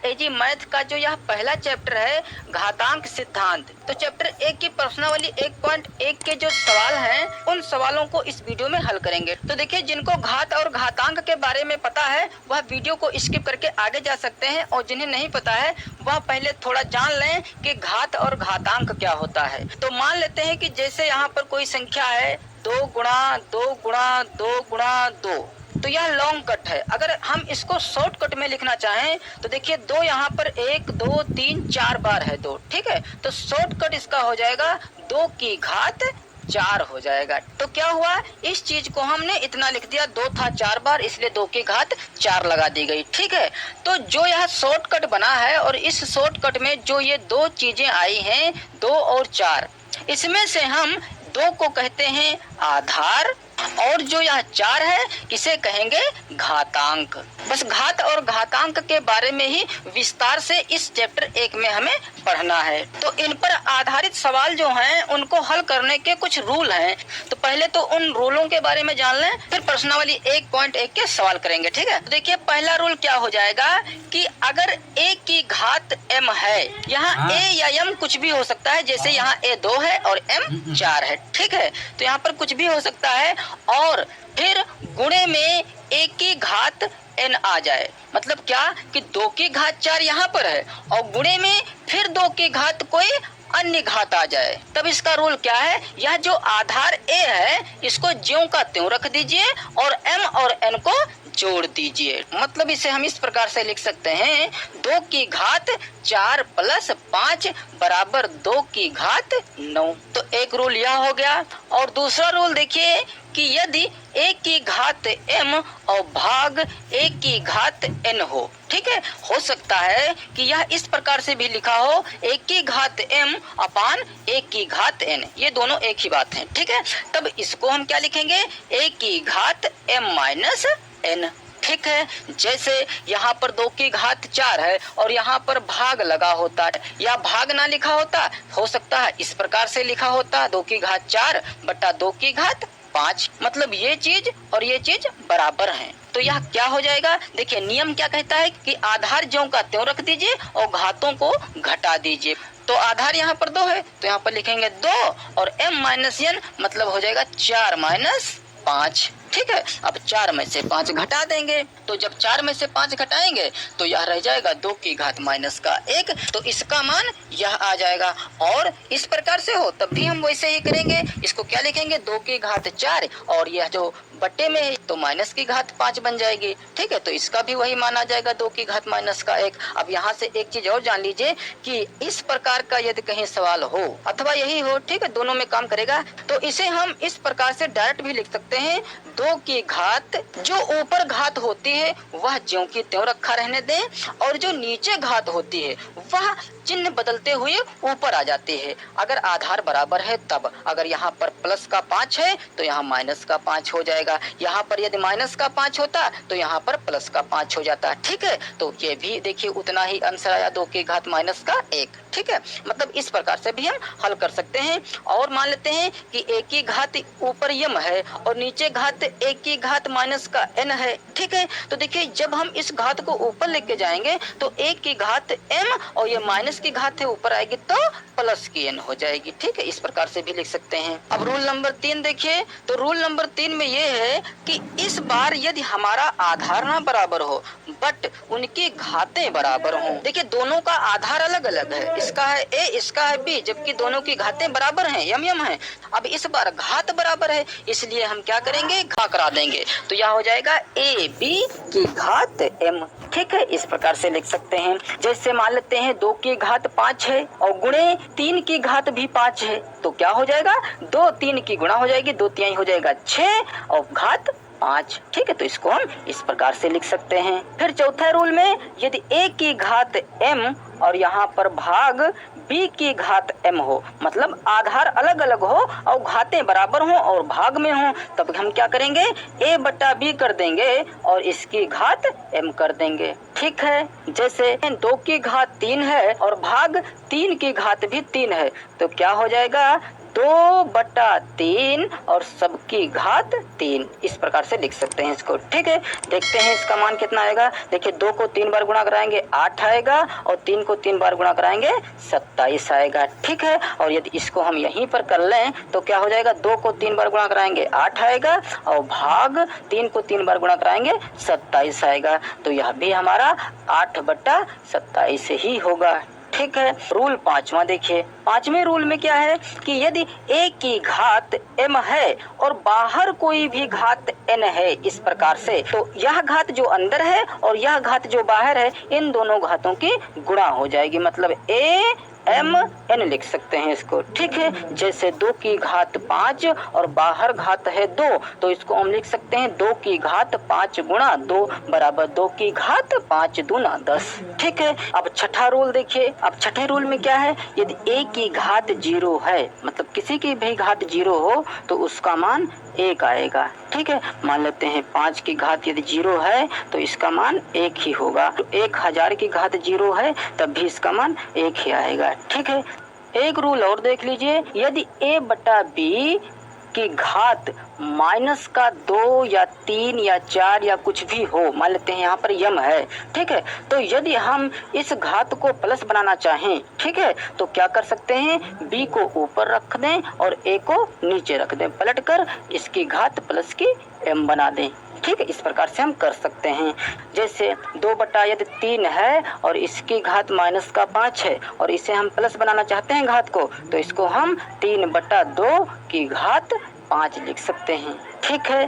एजी math का जो यह पहला चैप्टर है घातांक सिद्धांत, तो चैप्टर 1 की प्रश्नावली 1.1 के जो सवाल हैं उन सवालों को इस वीडियो में हल करेंगे। तो देखिए, जिनको घात और घातांक के बारे में पता है वह वीडियो को स्किप करके आगे जा सकते हैं, और जिन्हें नहीं पता है वह पहले थोड़ा जान लें कि घात और घातांक क्या होता है। तो मान लेते हैं कि जैसे यहाँ पर कोई संख्या है 2 गुणा 2 गुणा 2 गुणा 2, तो यह लॉन्ग कट है। अगर हम इसको शॉर्टकट में लिखना चाहें तो देखिए 2 यहाँ पर 1 2 3 4 बार है 2, ठीक है। तो शॉर्टकट इसका हो जाएगा 2 की घात 4 हो जाएगा। तो क्या हुआ, इस चीज को हमने इतना लिख दिया, 2 था 4 बार, इसलिए 2 की घात 4 लगा दी गई, ठीक है। तो जो यह शॉर्टकट बना है और इस शॉर्टकट में जो ये दो चीजें आई हैं 2 और 4, इसमें से हम 2 को कहते हैं आधार और जो यह 4 है इसे कहेंगे घातांक। बस घात और घातांक के बारे में ही विस्तार से इस चैप्टर 1 में हमें पढ़ना है। तो इन पर आधारित सवाल जो हैं उनको हल करने के कुछ रूल हैं। तो पहले तो उन रूलों के बारे में जान लें, फिर प्रश्नावली 1.1 के सवाल करेंगे, ठीक है। तो देखिए, पहला रूल क्या हो जाएगा कि अगर a की घात m है, यहाँ a या m कुछ भी हो सकता है, जैसे यहाँ a 2 है और m 4 है, ठीक है। तो यहाँ पर कुछ भी हो सकता है, और फिर गुणे में a की घात n आ जाए, मतलब क्या कि 2 की घात 4 यहाँ पर है और गुणे में फिर 2 की घात कोई अन्य घात आ जाए, तब इसका रूल क्या है, यह जो आधार a है इसको ज्यों का त्यों रख दीजिए और m और n को जोड़ दीजिए। मतलब इसे हम इस प्रकार से लिख सकते हैं, 2 की घात 4 प्लस 5 बराबर 2 की घात 9। तो एक रूल यह हो गया। और दूसरा रूल देखिए कि यदि a की घात m और भाग a की घात n हो, ठीक है, हो सकता है कि यह इस प्रकार से भी लिखा हो, a की घात m अपान a की घात n, ये दोनों एक ही बात है, ठीक है। तब इसको हम क्या लिखेंगे, a की घात m माइनस n, ठीक है। जैसे यहाँ पर 2 की घात 4 है और यहाँ पर भाग लगा होता है, या भाग ना लिखा होता, हो सकता है इस प्रकार से लिखा होता, 2 की घात 4 बटा 2 की घात 5, मतलब ये चीज और ये चीज बराबर हैं। तो यह क्या हो जाएगा, देखिए नियम क्या कहता है कि आधार ज्यों का त्यों रख दीजिए और घातों को घटा दीजिए। तो आधार यहाँ पर 2 है तो यहाँ पर लिखेंगे 2 और m माइनस n, मतलब हो जाएगा 4 माइनस 5, ठीक है। अब 4 में से 5 घटा देंगे, तो जब 4 में से 5 घटाएंगे तो यह रह जाएगा 2 की घात माइनस का 1, तो इसका मान यह आ जाएगा। और इस प्रकार से हो तब भी हम वैसे ही करेंगे, इसको क्या लिखेंगे, 2 की घात 4 और यह जो बट्टे में है तो माइनस की घात 5 बन जाएगी, ठीक है। तो इसका भी वही माना जाएगा, 2 की घात माइनस का 1। अब यहाँ से एक चीज और जान लीजिए कि इस प्रकार का यदि कहीं सवाल हो अथवा यही हो, ठीक है, दोनों में काम करेगा, तो इसे हम इस प्रकार से डायरेक्ट भी लिख सकते हैं, 2 की घात जो ऊपर घात होती है वह ज्यों की त्यों रखा रहने दें, और जो नीचे घात होती है वह चिन्ह बदलते हुए ऊपर आ जाती है। अगर आधार बराबर है तब, अगर यहाँ पर प्लस का 5 है तो यहाँ माइनस का 5 हो जाएगा, यहाँ पर यदि माइनस का 5 होता तो यहाँ पर प्लस का 5 हो जाता, ठीक है। तो ये भी देखिए उतना ही आंसर आया, 2 की घात माइनस का 1, ठीक है। मतलब इस प्रकार से भी हम हल कर सकते हैं। और मान लेते हैं कि a की घात ऊपर m है और नीचे घात a की घात माइनस का n है, ठीक है। तो देखिए जब हम इस घात को ऊपर लेके जाएंगे तो a की घात m और ये माइनस की घात है ऊपर आएगी तो प्लस की n हो जाएगी, ठीक है। इस प्रकार से भी लिख सकते हैं। अब रूल नंबर 3 देखिए, तो रूल नंबर 3 में ये है कि इस बार यदि हमारा आधार ना बराबर हो बट उनकी घातें बराबर हों, देखिए दोनों का आधार अलग अलग है, इसका है a इसका है b, जबकि दोनों की घातें बराबर हैं, m है। अब इस बार घात बराबर है इसलिए हम क्या करेंगे, घा करा देंगे, तो यह हो जाएगा a b की घात m, ठीक है। इस प्रकार से लिख सकते हैं। जैसे मान लेते हैं 2 की घात 5 है और गुणे 3 की घात भी 5 है, तो क्या हो जाएगा, 2 3 की गुणा हो जाएगी, 2 तिहाई हो जाएगा 6 और घात 5, ठीक है। तो इसको हम इस प्रकार से लिख सकते हैं। फिर चौथा रूल में यदि a की घात m और यहाँ पर भाग b की घात m हो, मतलब आधार अलग अलग हो और घातें बराबर हो और भाग में हो, तब हम क्या करेंगे, a बटा b कर देंगे और इसकी घात m कर देंगे, ठीक है। जैसे 2 की घात 3 है और भाग 3 की घात भी 3 है, तो क्या हो जाएगा, 2/3 और सबकी घात 3, इस प्रकार से लिख सकते हैं इसको। ठीक है, देखते हैं इसका मान कितना आएगा। देखिए 2 को 3 बार गुणा कराएंगे 8 आएगा और 3 को 3 बार गुणा कराएंगे 27 आएगा। ठीक है, और यदि इसको हम यहीं पर कर लें तो क्या हो जाएगा, 2 को 3 बार गुणा कराएंगे 8 आएगा और भाग 3 को 3 बार गुणा कराएंगे 27 आएगा। तो यह भी हमारा 8/27 ही होगा। ठीक है, रूल 5वां देखिए। 5वें रूल में क्या है कि यदि a की घात m है और बाहर कोई भी घात n है इस प्रकार से, तो यह घात जो अंदर है और यह घात जो बाहर है, इन दोनों घातों की गुणा हो जाएगी। मतलब a m n लिख सकते हैं इसको। ठीक है, जैसे 2 की घात 5 और बाहर घात है 2, तो इसको हम लिख सकते हैं 2 की घात 5 गुणा 2 बराबर 2 की घात 5 दूना 10। ठीक है, अब छठा रूल देखिए। अब छठे रूल में क्या है, यदि a की घात 0 है, मतलब किसी की भी घात 0 हो तो उसका मान 1 आएगा। ठीक है, मान लेते हैं 5 की घात यदि 0 है तो इसका मान 1 ही होगा। तो 1000 की घात 0 है तब भी इसका मान 1 ही आएगा। ठीक है, एक रूल और देख लीजिए। यदि a/b की घात -2 या 3 या 4 या कुछ भी हो, मान लेते हैं यहाँ पर यम है। ठीक है, तो यदि हम इस घात को प्लस बनाना चाहें, ठीक है, तो क्या कर सकते हैं, b को ऊपर रख दें और a को नीचे रख दें, पलटकर इसकी घात प्लस की m बना दें। ठीक है, इस प्रकार से हम कर सकते हैं। जैसे 2/3 है और इसकी घात -5 है और इसे हम प्लस बनाना चाहते हैं घात को, तो इसको हम 3/2 की घात 5 लिख सकते हैं। ठीक है,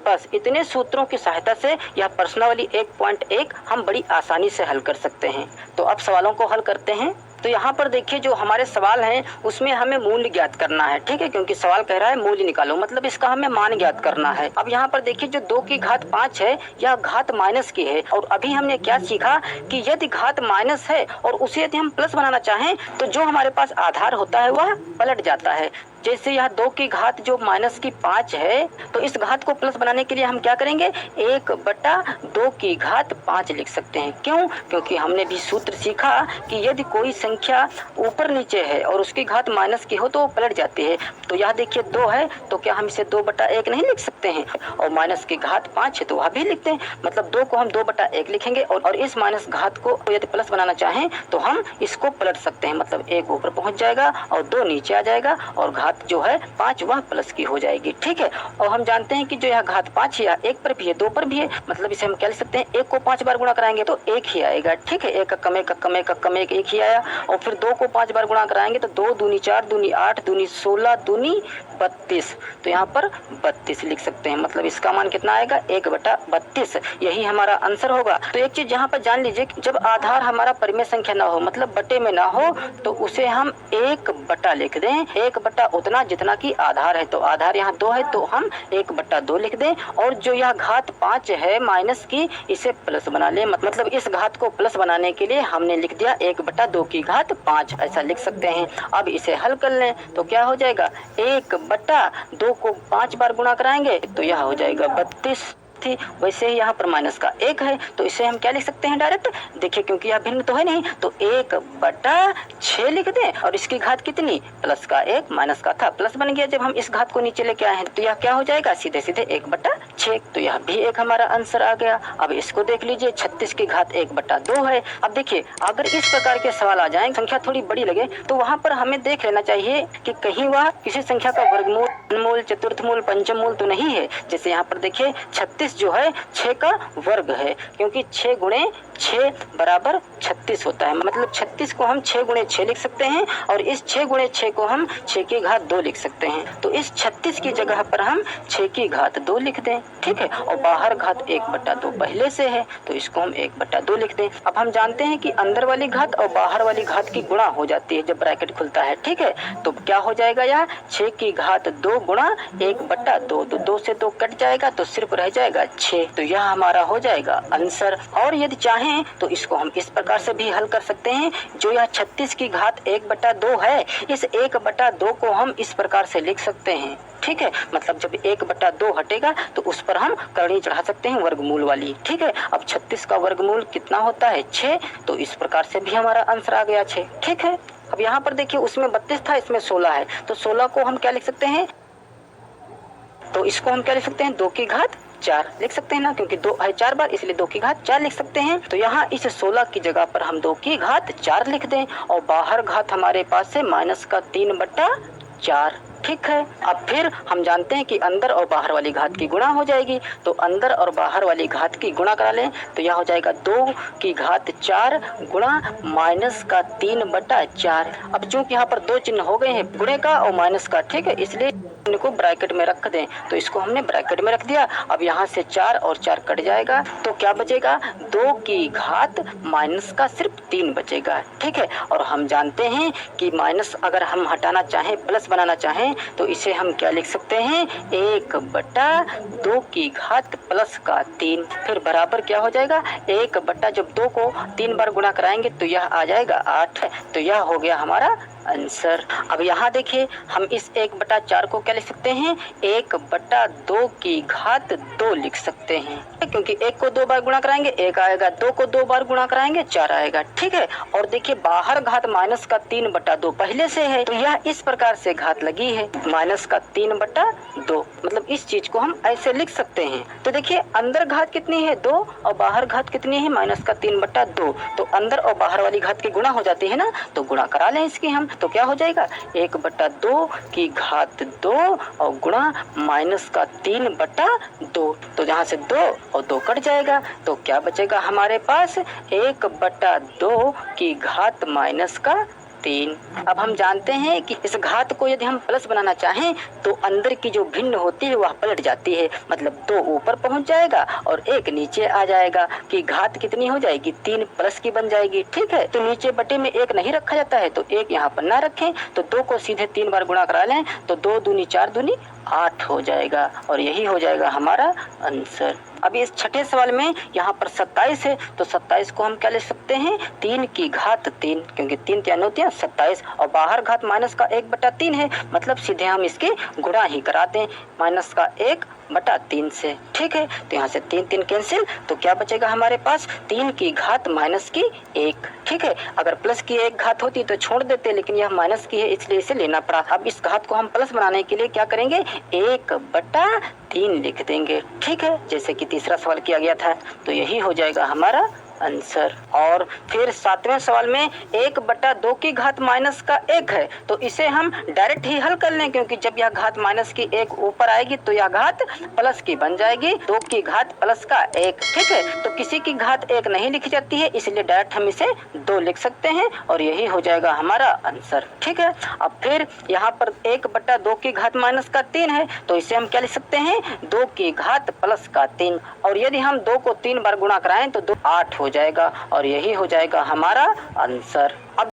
बस इतने सूत्रों की सहायता से यह प्रश्नावली 1.1 हम बड़ी आसानी से हल कर सकते हैं। तो अब सवालों को हल करते हैं। तो यहाँ पर देखिए जो हमारे सवाल हैं उसमें हमें मूल्य ज्ञात करना है। ठीक है, क्योंकि सवाल कह रहा है मूल्य निकालो, मतलब इसका हमें मान ज्ञात करना है। अब यहाँ पर देखिए जो 2 की घात 5 है यह घात माइनस की है, और अभी हमने क्या सीखा कि यदि घात माइनस है और उसे यदि हम प्लस बनाना चाहें तो जो हमारे पास आधार होता है वह पलट जाता है। जैसे यह 2 की घात जो -5 है, तो इस घात को प्लस बनाने के लिए हम क्या करेंगे, 1/2 की घात 5 लिख सकते हैं। क्यों? क्योंकि हमने भी सूत्र सीखा कि यदि कोई संख्या ऊपर नीचे है और उसकी घात माइनस की हो तो वो पलट जाती है। तो यह देखिए 2 है तो क्या हम इसे 2/1 नहीं लिख सकते हैं, और माइनस की घात 5 है तो वह भी लिखते हैं, मतलब 2 को हम 2/1 लिखेंगे और इस माइनस घात को यदि प्लस बनाना चाहें तो हम इसको पलट सकते हैं, मतलब 1 ऊपर पहुंच जाएगा और 2 नीचे आ जाएगा और घात जो है 5 वह प्लस की हो जाएगी। ठीक है, और हम जानते हैं कि जो यह घात 5 है 1 पर भी है 2 पर भी है, मतलब इसे हम क्या लिख सकते हैं, 1 को 5 बार गुणा कराएंगे तो 1 ही आएगा। ठीक है, 1 का कम 1 का कम 1 का कम 1 1 ही आया, और फिर 2 को 5 बार गुणा कराएंगे तो 2 दूनी 4 दूनी 8 दूनी 16 दूनी 32, तो यहाँ पर 32 लिख सकते हैं, मतलब इसका मान कितना आएगा, 1/32। यही हमारा आंसर होगा। तो एक चीज यहाँ पर जान लीजिए, जब आधार हमारा परिमेय संख्या ना हो, मतलब बटे में ना हो, तो उसे हम 1/, लिख दें। 1/, उतना जितना की आधार है, तो आधार यहाँ 2 है तो हम 1/2 लिख दें, और जो यह घात 5 है माइनस की, इसे प्लस बना लें, मतलब इस घात को प्लस बनाने के लिए हमने लिख दिया 1/2 की घात 5, ऐसा लिख सकते हैं। अब इसे हल कर लें तो क्या हो जाएगा, 1/2 को 5 बार गुणा कराएंगे तो यह हो जाएगा 32 थी। वैसे ही यहाँ पर माइनस का 1 है तो इसे हम क्या लिख सकते हैं डायरेक्ट, देखिए क्योंकि यह भिन्न तो है नहीं, तो 1/6 लिख दें, और इसकी घात कितनी, प्लस का 1 माइनस का था प्लस बन गया, जब हम इस घात को नीचे लेके आए हैं तो यह क्या हो जाएगा, सीधे सीधे 1/6। तो यह भी एक हमारा आंसर आ गया। अब इसको देख लीजिए, 36 की घात 1/2 है। अब देखिए अगर इस प्रकार के सवाल आ जाए, संख्या थोड़ी बड़ी लगे, तो वहाँ पर हमें देख लेना चाहिए कि कहीं वह किसी संख्या का वर्गमूल, मूल, चतुर्थमूल, पंचम मूल तो नहीं है। जैसे यहाँ पर देखिए 36 जो है 6 का वर्ग है, क्योंकि 6 गुणे 6 बराबर 36 होता है, मतलब 36 को हम 6 गुणे 6 लिख सकते हैं, और इस 6 गुणे 6 को हम 6 की घात 2 लिख सकते हैं। तो इस 36 की जगह पर हम 6 की घात 2 लिख दें। ठीक है, और बाहर घात 1/2 पहले से है तो इसको हम 1/2 लिख दें। अब हम जानते हैं कि अंदर वाली घात और बाहर वाली घात की गुणा हो जाती है जब ब्रैकेट खुलता है। ठीक है, तो क्या हो जाएगा, यह 6 की घात 2 गुणा 1/2, तो 2 से 2 कट जाएगा तो सिर्फ रह जाएगा 6। तो यह हमारा हो जाएगा आंसर। और यदि चाहें तो इसको हम इस प्रकार से भी हल कर सकते हैं, जो यह 36 की घात 1/2 है, इस 1/2 को हम इस प्रकार से लिख सकते हैं। ठीक है, मतलब जब 1/2 हटेगा तो उस पर हम करनी चढ़ा सकते हैं वर्गमूल वाली। ठीक है, अब 36 का वर्गमूल कितना होता है, 6, तो इस प्रकार से भी हमारा आंसर आ गया 6। ठीक है। अब यहाँ पर देखिए उसमें 32 था, इसमें 16 है, तो 16 को हम क्या लिख सकते हैं, तो इसको हम क्या लिख सकते हैं, 2 की घात 4 लिख सकते हैं ना, क्योंकि 2 है 4 बार इसलिए 2 की घात 4 लिख सकते हैं। तो यहाँ इस 16 की जगह पर हम 2 की घात 4 लिख दें और बाहर घात हमारे पास है -3/4। ठीक है। अब फिर हम जानते हैं कि अंदर और बाहर वाली घात की गुणा हो जाएगी, तो अंदर और बाहर वाली घात की गुणा करा लें तो यह हो जाएगा 2 की घात 4 गुणा -3/4। अब चूंकि यहाँ पर 2 चिन्ह हो गए हैं, गुणे का और माइनस का, ठीक है, इसलिए इनको ब्रैकेट में रख दें, तो इसको हमने ब्रैकेट में रख दिया। अब यहाँ से 4 और 4 कट जाएगा, तो क्या बचेगा, 2 की घात माइनस का सिर्फ 3 बचेगा। ठीक है। और हम जानते हैं कि माइनस अगर हम हटाना चाहें, प्लस बनाना चाहें, तो इसे हम क्या लिख सकते हैं, 1/2 की घात प्लस का 3, फिर बराबर क्या हो जाएगा, 1/, जब 2 को 3 बार गुणा कराएंगे तो यह आ जाएगा 8, तो यह हो गया हमारा आंसर। अब यहाँ देखिए हम इस 1/4 को क्या लिख सकते हैं, 1/2 की घात 2 लिख सकते हैं, क्योंकि 1 को 2 बार गुणा कराएंगे 1 आएगा, 2 को 2 बार गुणा कराएंगे 4 आएगा। ठीक है। और देखिए बाहर घात माइनस का 3/2 पहले से है, तो यह इस प्रकार से घात लगी है -3/2, मतलब इस चीज को हम ऐसे लिख सकते हैं। तो देखिए अंदर घात कितनी है 2 और बाहर घात कितनी है -3/2, तो अंदर और बाहर वाली घात की गुणा हो जाती है ना, तो गुणा करा लें इसकी हम, तो क्या हो जाएगा 1/2 की घात 2 और गुणा -3/2, तो जहाँ से 2 और 2 कट जाएगा, तो क्या बचेगा हमारे पास 1/2 की घात -3। अब हम जानते हैं कि इस घात को यदि हम प्लस बनाना चाहें तो अंदर की जो भिन्न होती है वह पलट जाती है, मतलब 2 ऊपर पहुंच जाएगा और 1 नीचे आ जाएगा, कि घात कितनी हो जाएगी 3 प्लस की बन जाएगी। ठीक है। तो नीचे बटे में 1 नहीं रखा जाता है, तो 1 यहाँ पर ना रखें, तो 2 को सीधे 3 बार गुणा करा लें, तो 2 दूनी 4 दूनी 8 हो जाएगा, और यही हो जाएगा हमारा आंसर। अब इस छठे सवाल में यहाँ पर 27 है, तो 27 को हम क्या ले सकते हैं, 3 की घात 3, क्योंकि 3 3 होती है 27, और बाहर घात माइनस का 1/3 है, मतलब सीधे हम इसकी गुणा ही कराते हैं -1/3 से। ठीक है। तो यहाँ से 3 3 कैंसिल, तो क्या बचेगा हमारे पास 3 की घात -1। ठीक है। अगर प्लस की 1 घात होती तो छोड़ देते, लेकिन यह माइनस की है इसलिए इसे लेना पड़ा। अब इस घात को हम प्लस बनाने के लिए क्या करेंगे, 1/3 लिख देंगे। ठीक है, जैसे कि तीसरा सवाल किया गया था, तो यही हो जाएगा हमारा आंसर। और फिर 7वें सवाल में 1/2 की घात -1 है, तो इसे हम डायरेक्ट ही हल कर लें, क्योंकि जब यह घात माइनस की 1 ऊपर आएगी तो यह घात प्लस की बन जाएगी, 2 की घात प्लस का 1। ठीक है। तो किसी की घात 1 नहीं लिखी जाती है, इसलिए डायरेक्ट हम इसे 2 लिख सकते हैं, और यही हो जाएगा हमारा आंसर। ठीक है। अब फिर यहाँ पर 1/2 की घात -3 है, तो इसे हम क्या लिख सकते हैं, 2 की घात प्लस का 3, और यदि हम 2 को 3 बार गुणा कराएं तो 2 8 हो जाएगा, और यही हो जाएगा हमारा आंसर। अब